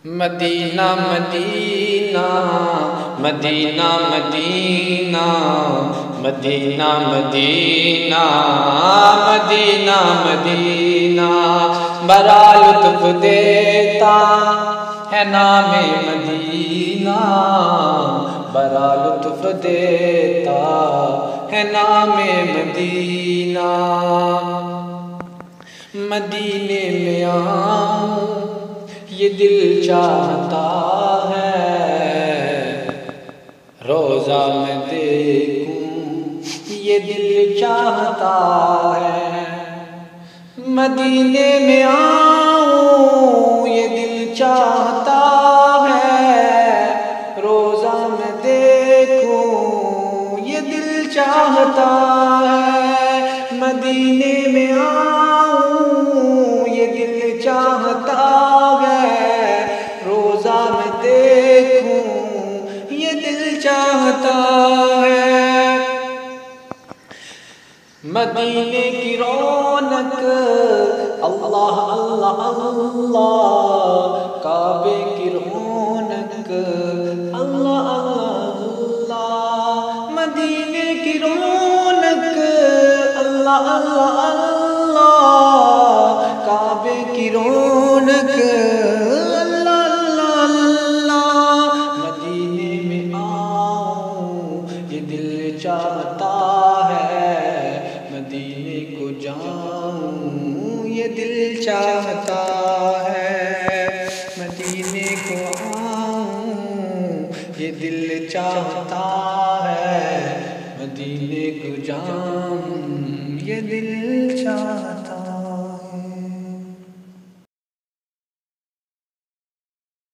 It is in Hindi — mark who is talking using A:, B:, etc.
A: Medina Medina Medina Medina Medina Medina Medina Medina बड़ा लुत्फ देता है नामे मदीना, बड़ा लुत्फ देता है नामे मदीना। मदीने में आऊं ये दिल चाहता है, रोज़ा में देखूं ये दिल चाहता है। मदीने में आऊं ये दिल चाहता है, रोज़ा में देखूं ये दिल चाहता है। मदीने में आऊं ये दिल चाहता है, रोज़ा में देखूं ये दिल चाहता है। मदीने की रौनक अल्लाह अल्लाह अल्लाह, काबे की रौनक अल्लाह अल्लाह। मदीने की रौनक अल्लाह अल्लाह अल्लाह, काबे की रौनक अल्लाह अल्लाह अल्लाह। मदीने में आऊं ये दिल चाहता है, मदीने को जाऊं ये दिल चाहता है। मदीने को आऊं ये दिल चाहता है, मदीने को जाऊं ये दिल चाहता है।